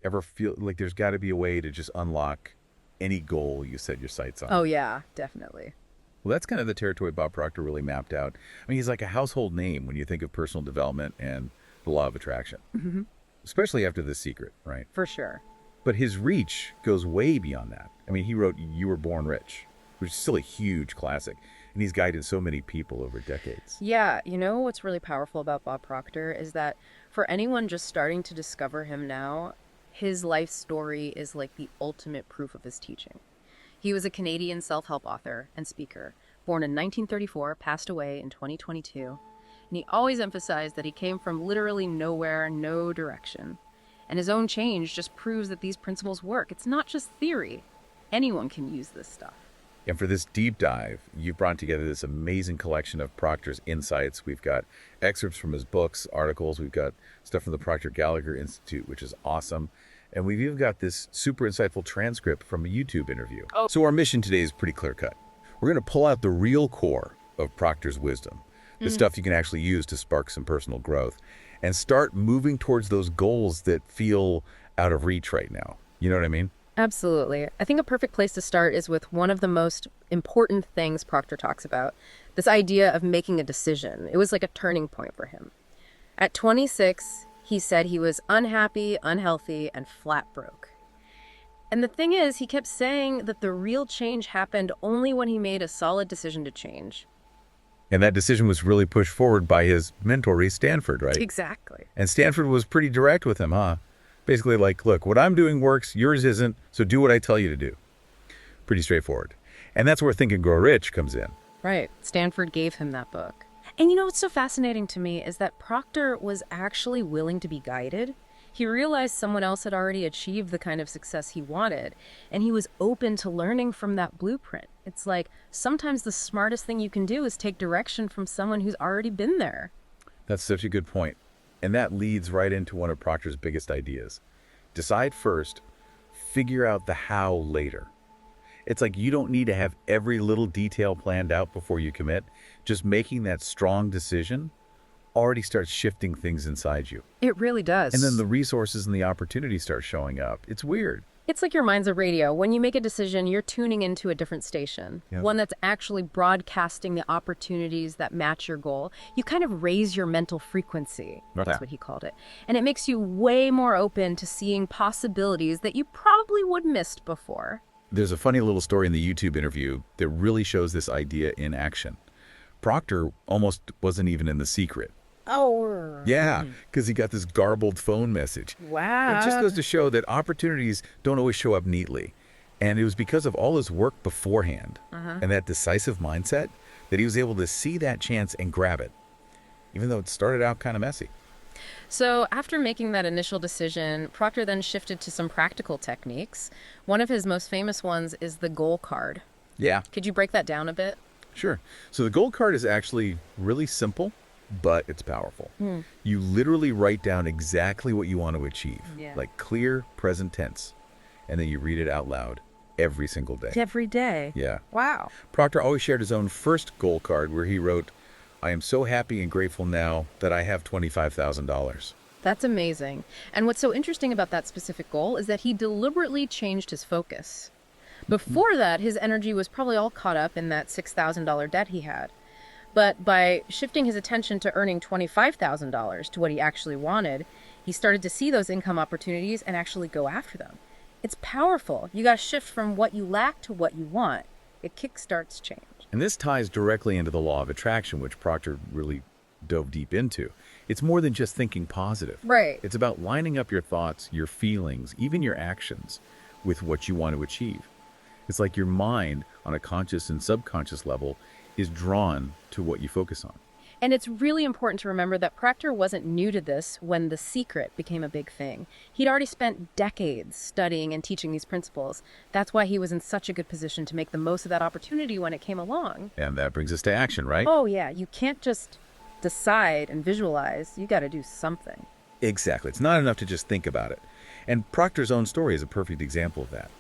Ever feel like there's got to be a way to just unlock any goal you set your sights on? Oh, yeah, definitely. Well, that's kind of the territory Bob Proctor really mapped out. I mean, he's like a household name when you think of personal development and the law of attraction, especially after The Secret, right? For sure. But his reach goes way beyond that. I mean, he wrote You Were Born Rich, which is still a huge classic, and he's guided so many people over decades. Yeah, you know what's really powerful about Bob Proctor is that for anyone just starting to discover him now, his life story is like the ultimate proof of his teaching. He was a Canadian self-help author and speaker, born in 1934, passed away in 2022, and he always emphasized that he came from literally nowhere, no direction. And his own change just proves that these principles work. It's not just theory. Anyone can use this stuff. And for this deep dive, you've brought together this amazing collection of Proctor's insights. We've got excerpts from his books, articles. We've got stuff from the Proctor Gallagher Institute, which is awesome. And we've even got this super insightful transcript from a YouTube interview. Oh. So our mission today is pretty clear-cut. We're going to pull out the real core of Proctor's wisdom, the stuff you can actually use to spark some personal growth, and start moving towards those goals that feel out of reach right now. You know what I mean? Absolutely. I think a perfect place to start is with one of the most important things Proctor talks about, this idea of making a decision. It was like a turning point for him. At 26, he said he was unhappy, unhealthy, and flat broke. And the thing is, he kept saying that the real change happened only when he made a solid decision to change. And that decision was really pushed forward by his mentor, Stanford, right? Exactly. And Stanford was pretty direct with him, huh? Basically like, look, what I'm doing works, yours isn't, so do what I tell you to do. Pretty straightforward. And that's where Think and Grow Rich comes in. Right. Stanford gave him that book. And you know what's so fascinating to me is that Proctor was actually willing to be guided. He realized someone else had already achieved the kind of success he wanted, and he was open to learning from that blueprint. It's like sometimes the smartest thing you can do is take direction from someone who's already been there. That's such a good point. And that leads right into one of Proctor's biggest ideas. Decide first, figure out the how later. It's like you don't need to have every little detail planned out before you commit. Just making that strong decision already starts shifting things inside you. It really does. And then the resources and the opportunities start showing up. It's weird. It's like your mind's a radio. When you make a decision, you're tuning into a different station, Yep. one that's actually broadcasting the opportunities that match your goal. You kind of raise your mental frequency. Right. That's what he called it. And it makes you way more open to seeing possibilities that you probably would have missed before. There's a funny little story in the YouTube interview that really shows this idea in action. Proctor almost wasn't even in The Secret. Oh. Yeah, because he got this garbled phone message. Wow. It just goes to show that opportunities don't always show up neatly. And it was because of all his work beforehand and that decisive mindset that he was able to see that chance and grab it, even though it started out kind of messy. So after making that initial decision, Proctor then shifted to some practical techniques. One of his most famous ones is the goal card. Yeah, Could you break that down a bit? sure. So the goal card is actually really simple, but it's powerful. You literally write down exactly what you want to achieve, Yeah. like clear present tense, and then you read it out loud every single day. Every day. Yeah. Wow. Proctor always shared his own first goal card where he wrote, I am so happy and grateful now that I have $25,000. That's amazing. And what's so interesting about that specific goal is that he deliberately changed his focus. Before that, his energy was probably all caught up in that $6,000 debt he had. But by shifting his attention to earning $25,000 to what he actually wanted, he started to see those income opportunities and actually go after them. It's powerful. You got to shift from what you lack to what you want. It kickstarts change. And this ties directly into the law of attraction, which Proctor really dove deep into. It's more than just thinking positive. Right. It's about lining up your thoughts, your feelings, even your actions with what you want to achieve. It's like your mind on a conscious and subconscious level is drawn to what you focus on. And it's really important to remember that Proctor wasn't new to this when The Secret became a big thing. He'd already spent decades studying and teaching these principles. That's why he was in such a good position to make the most of that opportunity when it came along. And that brings us to action, right? Oh, yeah. You can't just decide and visualize. You got to do something. Exactly. It's not enough to just think about it. And Proctor's own story is a perfect example of that.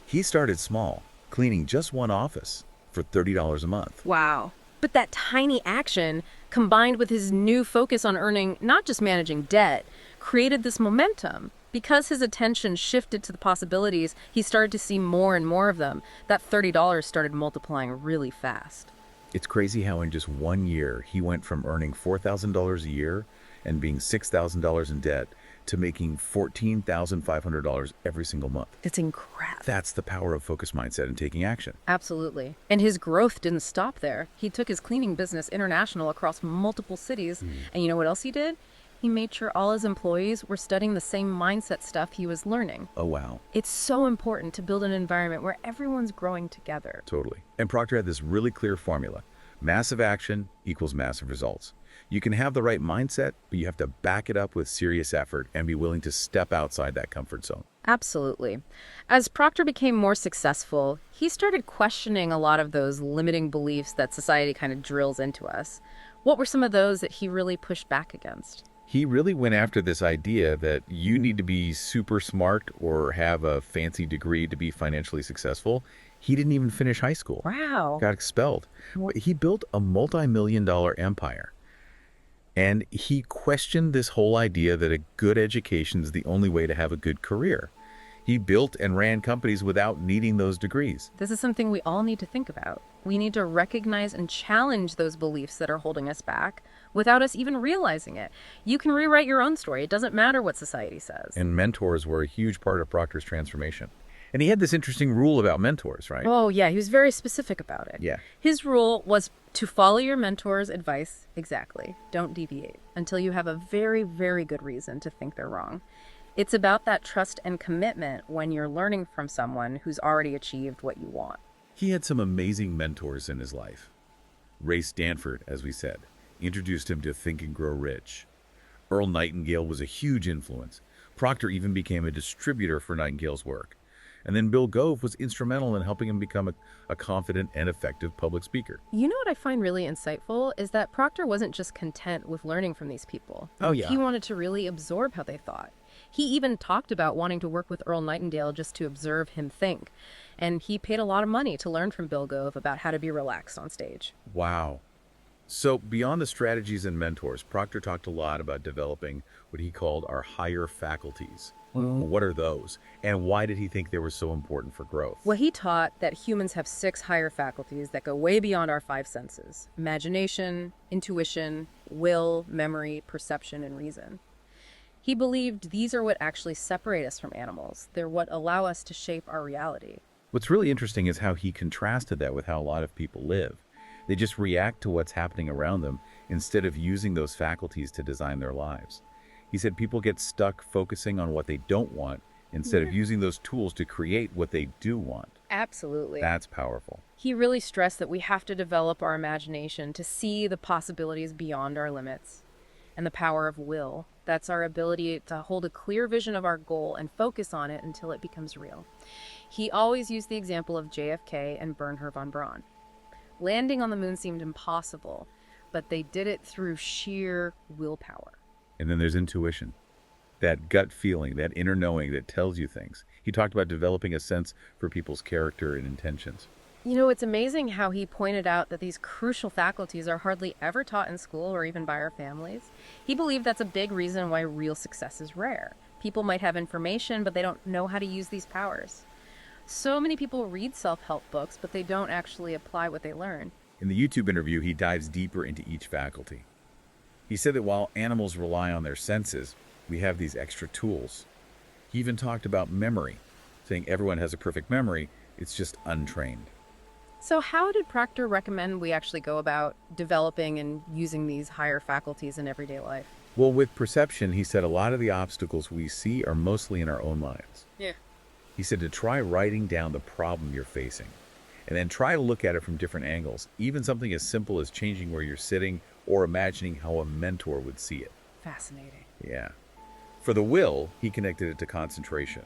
He started small, cleaning just one office for $30 a month. Wow. But that tiny action, combined with his new focus on earning, not just managing debt, created this momentum. Because his attention shifted to the possibilities, he started to see more and more of them. That $30 started multiplying really fast. It's crazy how in just 1 year, he went from earning $4,000 a year and being $6,000 in debt to making $14,500 every single month. It's incredible. That's the power of focused mindset and taking action. Absolutely. And his growth didn't stop there. He took his cleaning business international across multiple cities. And you know what else he did? He made sure all his employees were studying the same mindset stuff he was learning. Oh, wow. It's so important to build an environment where everyone's growing together. Totally. And Proctor had this really clear formula. Massive action equals massive results. You can have the right mindset, but you have to back it up with serious effort and be willing to step outside that comfort zone. Absolutely. As Proctor became more successful, he started questioning a lot of those limiting beliefs that society kind of drills into us. What were some of those that he really pushed back against? He really went after this idea that you need to be super smart or have a fancy degree to be financially successful. He didn't even finish high school. Wow. Got expelled. He built a multi-million-dollar empire. And he questioned this whole idea that a good education is the only way to have a good career. He built and ran companies without needing those degrees. This is something we all need to think about. We need to recognize and challenge those beliefs that are holding us back without us even realizing it. You can rewrite your own story. It doesn't matter what society says. And mentors were a huge part of Proctor's transformation. And he had this interesting rule about mentors, right? Oh, yeah, he was very specific about it. Yeah. His rule was to follow your mentor's advice exactly. Don't deviate until you have a very, very good reason to think they're wrong. It's about that trust and commitment when you're learning from someone who's already achieved what you want. He had some amazing mentors in his life. Ray Stanford, as we said, introduced him to Think and Grow Rich. Earl Nightingale was a huge influence. Proctor even became a distributor for Nightingale's work. And then Bill Gove was instrumental in helping him become a confident and effective public speaker. You know what I find really insightful is that Proctor wasn't just content with learning from these people. Oh, yeah. He wanted to really absorb how they thought. He even talked about wanting to work with Earl Nightingale just to observe him think. And he paid a lot of money to learn from Bill Gove about how to be relaxed on stage. Wow. So beyond the strategies and mentors, Proctor talked a lot about developing what he called our higher faculties. What are those? And why did he think they were so important for growth? Well, he taught that humans have 6 higher faculties that go way beyond our 5 senses: imagination, intuition, will, memory, perception, and reason. He believed these are what actually separate us from animals. They're what allow us to shape our reality. What's really interesting is how he contrasted that with how a lot of people live. They just react to what's happening around them instead of using those faculties to design their lives. He said people get stuck focusing on what they don't want instead of using those tools to create what they do want. Absolutely. That's powerful. He really stressed that we have to develop our imagination to see the possibilities beyond our limits. And the power of will. That's our ability to hold a clear vision of our goal and focus on it until it becomes real. He always used the example of JFK and Wernher von Braun. Landing on the moon seemed impossible, but they did it through sheer willpower. And then there's intuition, that gut feeling, that inner knowing that tells you things. He talked about developing a sense for people's character and intentions. You know, it's amazing how he pointed out that these crucial faculties are hardly ever taught in school or even by our families. He believed that's a big reason why real success is rare. People might have information, but they don't know how to use these powers. So many people read self-help books, but they don't actually apply what they learn. In the YouTube interview, he dives deeper into each faculty. He said that while animals rely on their senses, we have these extra tools. He even talked about memory, saying everyone has a perfect memory, it's just untrained. So how did Proctor recommend we actually go about developing and using these higher faculties in everyday life? Well, with perception, he said a lot of the obstacles we see are mostly in our own minds. Yeah. He said to try writing down the problem you're facing, and then try to look at it from different angles, even something as simple as changing where you're sitting or imagining how a mentor would see it. Fascinating. Yeah. For the will, he connected it to concentration.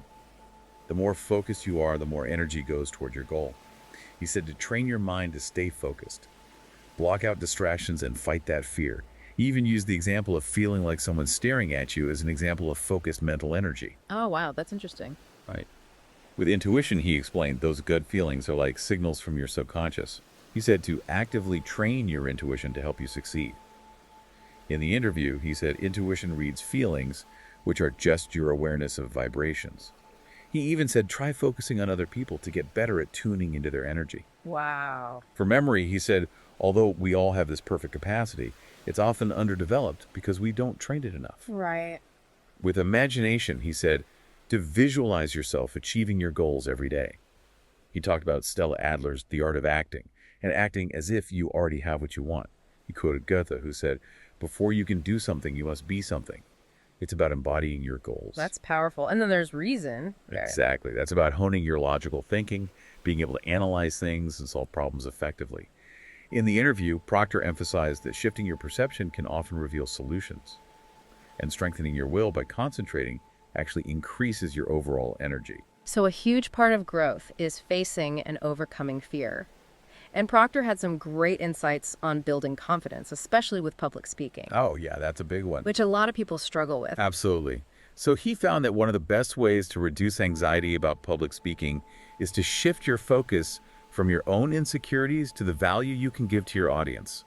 The more focused you are, the more energy goes toward your goal. He said to train your mind to stay focused. Block out distractions and fight that fear. He even used the example of feeling like someone's staring at you as an example of focused mental energy. Oh, wow, that's interesting. Right. With intuition, he explained, those gut feelings are like signals from your subconscious. He said to actively train your intuition to help you succeed. In the interview, he said intuition reads feelings, which are just your awareness of vibrations. He even said try focusing on other people to get better at tuning into their energy. Wow. For memory, he said, although we all have this perfect capacity, it's often underdeveloped because we don't train it enough. Right. With imagination, he said, to visualize yourself achieving your goals every day. He talked about Stella Adler's The Art of Acting, and acting as if you already have what you want. He quoted Goethe, who said, before you can do something, you must be something. It's about embodying your goals. That's powerful. And then there's reason. Exactly. That's about honing your logical thinking, being able to analyze things and solve problems effectively. In the interview, Proctor emphasized that shifting your perception can often reveal solutions, and strengthening your will by concentrating actually increases your overall energy. So a huge part of growth is facing and overcoming fear. And Proctor had some great insights on building confidence, especially with public speaking, Oh, yeah, that's a big one. which a lot of people struggle with. Absolutely. So he found that one of the best ways to reduce anxiety about public speaking is to shift your focus from your own insecurities to the value you can give to your audience.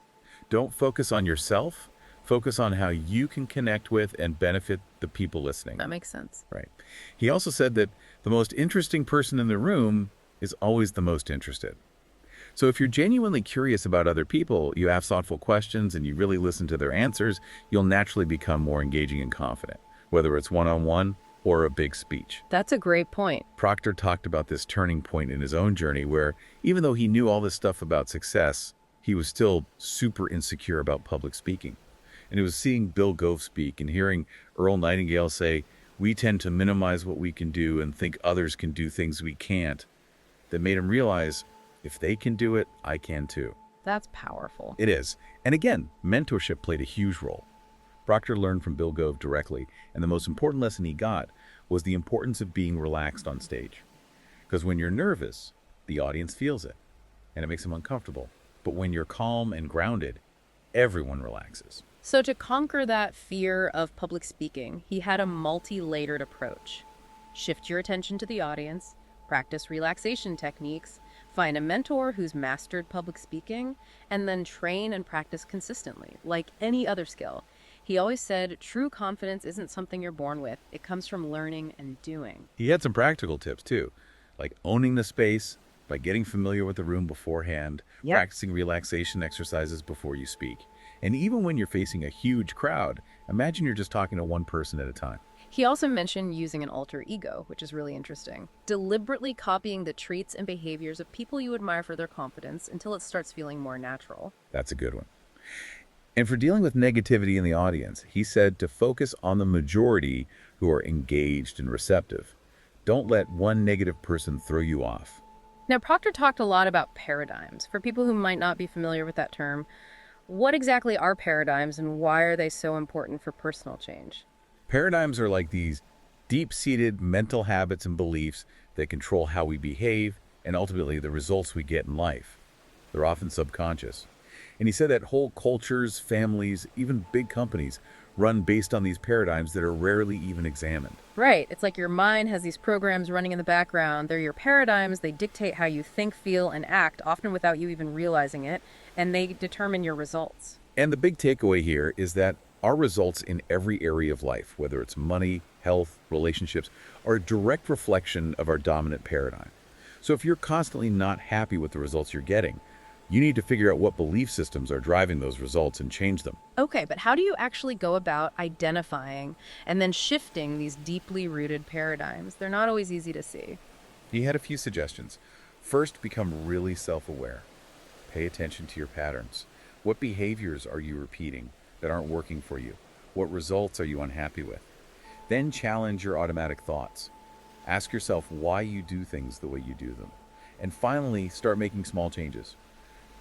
Don't focus on yourself. Focus on how you can connect with and benefit the people listening. That makes sense. Right. He also said that the most interesting person in the room is always the most interested. So if you're genuinely curious about other people, you ask thoughtful questions, and you really listen to their answers, you'll naturally become more engaging and confident, whether it's one-on-one or a big speech. That's a great point. Proctor talked about this turning point in his own journey where, even though he knew all this stuff about success, he was still super insecure about public speaking. And it was seeing Bill Gove speak and hearing Earl Nightingale say, we tend to minimize what we can do and think others can do things we can't, that made him realize, if they can do it, I can too. That's powerful. It is. And again, mentorship played a huge role. Proctor learned from Bill Gove directly, and the most important lesson he got was the importance of being relaxed on stage. Because when you're nervous, the audience feels it, and it makes them uncomfortable. But when you're calm and grounded, everyone relaxes. So to conquer that fear of public speaking, he had a multi-layered approach. Shift your attention to the audience, practice relaxation techniques, find a mentor who's mastered public speaking, and then train and practice consistently, like any other skill. He always said, true confidence isn't something you're born with. It comes from learning and doing. He had some practical tips too, like owning the space by getting familiar with the room beforehand, Yep. practicing relaxation exercises before you speak. And even when you're facing a huge crowd, imagine you're just talking to one person at a time. He also mentioned using an alter ego, which is really interesting. Deliberately copying the traits and behaviors of people you admire for their confidence until it starts feeling more natural. That's a good one. And for dealing with negativity in the audience, he said to focus on the majority who are engaged and receptive. Don't let one negative person throw you off. Now, Proctor talked a lot about paradigms. For people who might not be familiar with that term, what exactly are paradigms and why are they so important for personal change? Paradigms are like these deep-seated mental habits and beliefs that control how we behave and ultimately the results we get in life. They're often subconscious. And he said that whole cultures, families, even big companies run based on these paradigms that are rarely even examined. Right. It's like your mind has these programs running in the background. They're your paradigms. They dictate how you think, feel, and act, often without you even realizing it, and they determine your results. And the big takeaway here is that our results in every area of life, whether it's money, health, relationships, are a direct reflection of our dominant paradigm. So if you're constantly not happy with the results you're getting, you need to figure out what belief systems are driving those results and change them. Okay, but how do you actually go about identifying and then shifting these deeply rooted paradigms? They're not always easy to see. He had a few suggestions. First, become really self-aware. Pay attention to your patterns. What behaviors are you repeating that aren't working for you? What results are you unhappy with? Then challenge your automatic thoughts. Ask yourself why you do things the way you do them. And finally, start making small changes.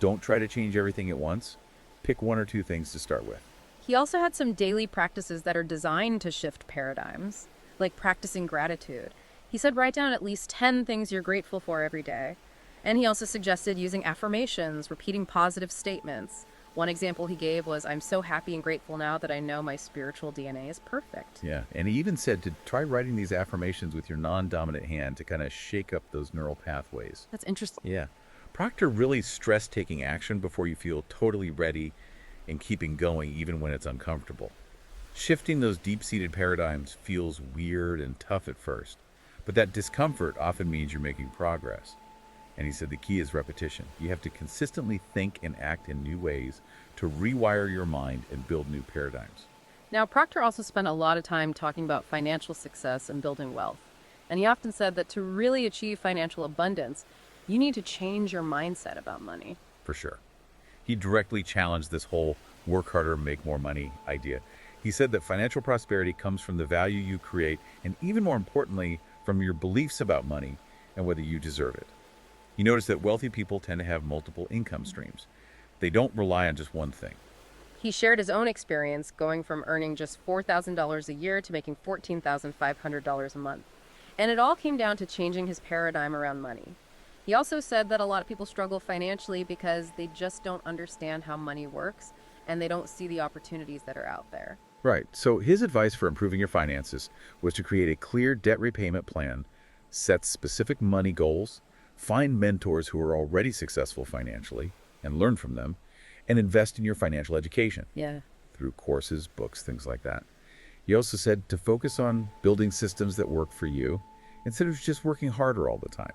Don't try to change everything at once. Pick one or two things to start with. He also had some daily practices that are designed to shift paradigms, like practicing gratitude. He said write down at least 10 things you're grateful for every day. And he also suggested using affirmations, repeating positive statements. One example he gave was, I'm so happy and grateful now that I know my spiritual DNA is perfect. Yeah, and he even said to try writing these affirmations with your non-dominant hand to kind of shake up those neural pathways. That's interesting. Yeah. Proctor really stressed taking action before you feel totally ready and keeping going even when it's uncomfortable. Shifting those deep-seated paradigms feels weird and tough at first, but that discomfort often means you're making progress. And he said the key is repetition. You have to consistently think and act in new ways to rewire your mind and build new paradigms. Now, Proctor also spent a lot of time talking about financial success and building wealth. And he often said that to really achieve financial abundance, you need to change your mindset about money. For sure. He directly challenged this whole work harder, make more money idea. He said that financial prosperity comes from the value you create, and even more importantly, from your beliefs about money and whether you deserve it. He noticed that wealthy people tend to have multiple income streams. They don't rely on just one thing. He shared his own experience going from earning just $4,000 a year to making $14,500 a month. And it all came down to changing his paradigm around money. He also said that a lot of people struggle financially because they just don't understand how money works and they don't see the opportunities that are out there. Right. So his advice for improving your finances was to create a clear debt repayment plan, set specific money goals, find mentors who are already successful financially and learn from them, and invest in your financial education. Yeah. Through courses, books, things like that. He also said to focus on building systems that work for you instead of just working harder all the time.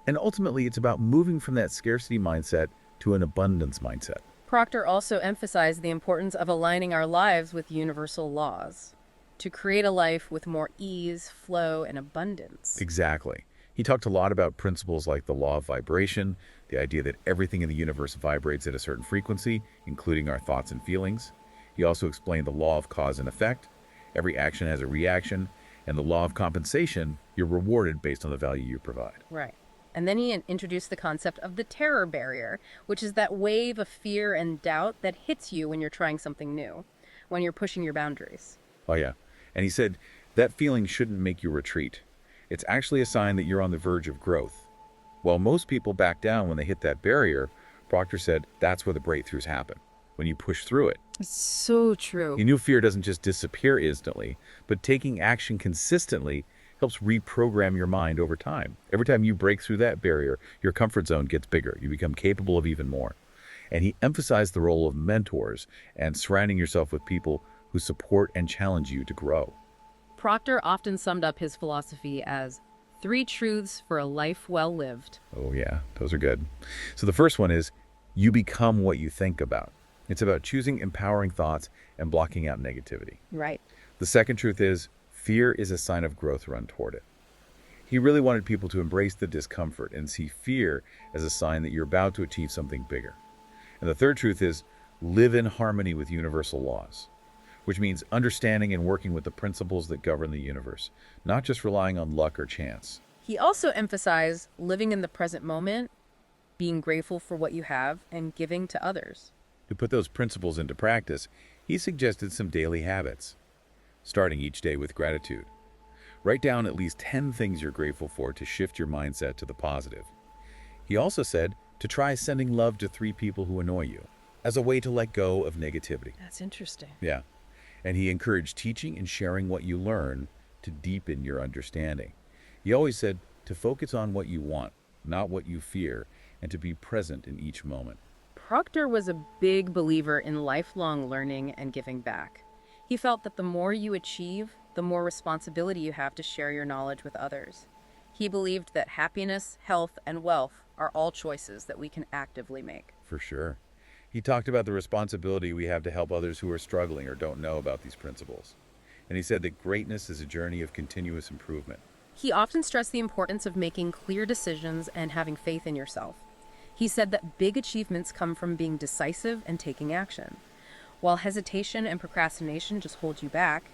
And ultimately, it's about moving from that scarcity mindset to an abundance mindset. Proctor also emphasized the importance of aligning our lives with universal laws to create a life with more ease, flow, and abundance. Exactly. He talked a lot about principles like the law of vibration, the idea that everything in the universe vibrates at a certain frequency, including our thoughts and feelings. He also explained the law of cause and effect. Every action has a reaction, and the law of compensation, you're rewarded based on the value you provide. Right. And then he introduced the concept of the terror barrier, which is that wave of fear and doubt that hits you when you're trying something new, when you're pushing your boundaries. Oh, yeah. And he said that feeling shouldn't make you retreat. It's actually a sign that you're on the verge of growth. While most people back down when they hit that barrier, Proctor said that's where the breakthroughs happen, when you push through it. It's so true. He knew fear doesn't just disappear instantly, but taking action consistently helps reprogram your mind over time. Every time you break through that barrier, your comfort zone gets bigger. You become capable of even more. And he emphasized the role of mentors and surrounding yourself with people who support and challenge you to grow. Proctor often summed up his philosophy as 3 truths for a life well lived. Oh yeah, those are good. So the first one is you become what you think about. It's about choosing empowering thoughts and blocking out negativity. Right. The second truth is fear is a sign of growth. Run toward it. He really wanted people to embrace the discomfort and see fear as a sign that you're about to achieve something bigger. And the third truth is live in harmony with universal laws, which means understanding and working with the principles that govern the universe, not just relying on luck or chance. He also emphasized living in the present moment, being grateful for what you have, and giving to others. To put those principles into practice, he suggested some daily habits, starting each day with gratitude. Write down at least 10 things you're grateful for to shift your mindset to the positive. He also said to try sending love to 3 people who annoy you as a way to let go of negativity. That's interesting. Yeah. And he encouraged teaching and sharing what you learn to deepen your understanding. He always said to focus on what you want, not what you fear, and to be present in each moment. Proctor was a big believer in lifelong learning and giving back. He felt that the more you achieve, the more responsibility you have to share your knowledge with others. He believed that happiness, health, and wealth are all choices that we can actively make. For sure. He talked about the responsibility we have to help others who are struggling or don't know about these principles. And he said that greatness is a journey of continuous improvement. He often stressed the importance of making clear decisions and having faith in yourself. He said that big achievements come from being decisive and taking action. While hesitation and procrastination just hold you back,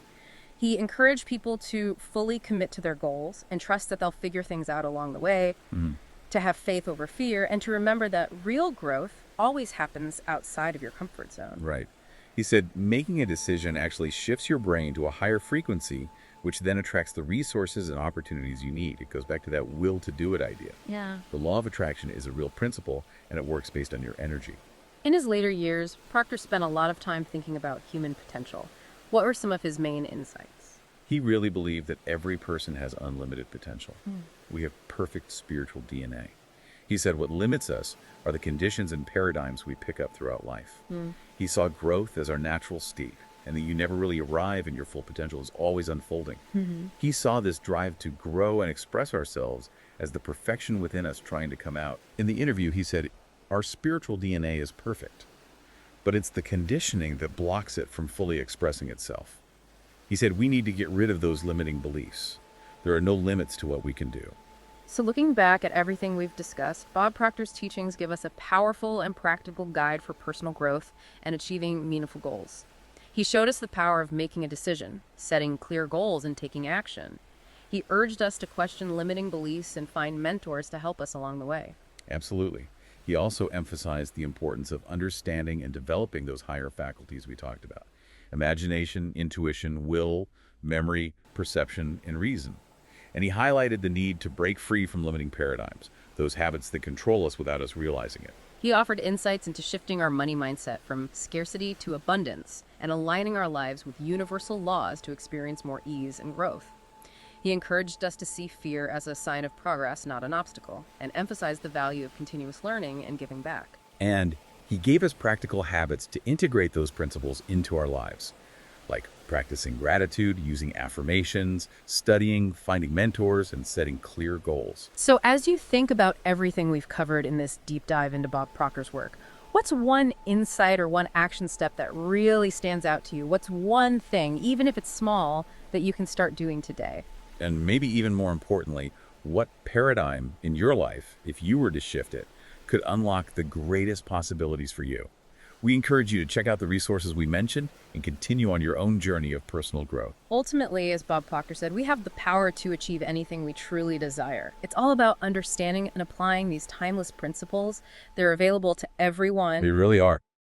he encouraged people to fully commit to their goals and trust that they'll figure things out along the way, to have faith over fear, and to remember that real growth always happens outside of your comfort zone. Right. He said making a decision actually shifts your brain to a higher frequency, which then attracts the resources and opportunities you need. It goes back to that will to do it idea. Yeah. The law of attraction is a real principle, and it works based on your energy. In his later years, Proctor spent a lot of time thinking about human potential. What were some of his main insights? He really believed that every person has unlimited potential. We have perfect spiritual DNA. He said what limits us are the conditions and paradigms we pick up throughout life. He saw growth as our natural state, and that you never really arrive and your full potential is always unfolding. Hmm. He saw this drive to grow and express ourselves as the perfection within us trying to come out. In the interview, he said, "Our spiritual DNA is perfect, but it's the conditioning that blocks it from fully expressing itself." He said, "We need to get rid of those limiting beliefs. There are no limits to what we can do." So, looking back at everything we've discussed, Bob Proctor's teachings give us a powerful and practical guide for personal growth and achieving meaningful goals. He showed us the power of making a decision, setting clear goals, and taking action. He urged us to question limiting beliefs and find mentors to help us along the way. Absolutely. He also emphasized the importance of understanding and developing those higher faculties we talked about: imagination, intuition, will, memory, perception, and reason. And he highlighted the need to break free from limiting paradigms, those habits that control us without us realizing it. He offered insights into shifting our money mindset from scarcity to abundance and aligning our lives with universal laws to experience more ease and growth. He encouraged us to see fear as a sign of progress, not an obstacle, and emphasized the value of continuous learning and giving back. And he gave us practical habits to integrate those principles into our lives, like practicing gratitude, using affirmations, studying, finding mentors, and setting clear goals. So, as you think about everything we've covered in this deep dive into Bob Proctor's work, what's one insight or one action step that really stands out to you? What's one thing, even if it's small, that you can start doing today? And maybe even more importantly, what paradigm in your life, if you were to shift it, could unlock the greatest possibilities for you? We encourage you to check out the resources we mentioned and continue on your own journey of personal growth. Ultimately, as Bob Proctor said, we have the power to achieve anything we truly desire. It's all about understanding and applying these timeless principles. They're available to everyone. They really are.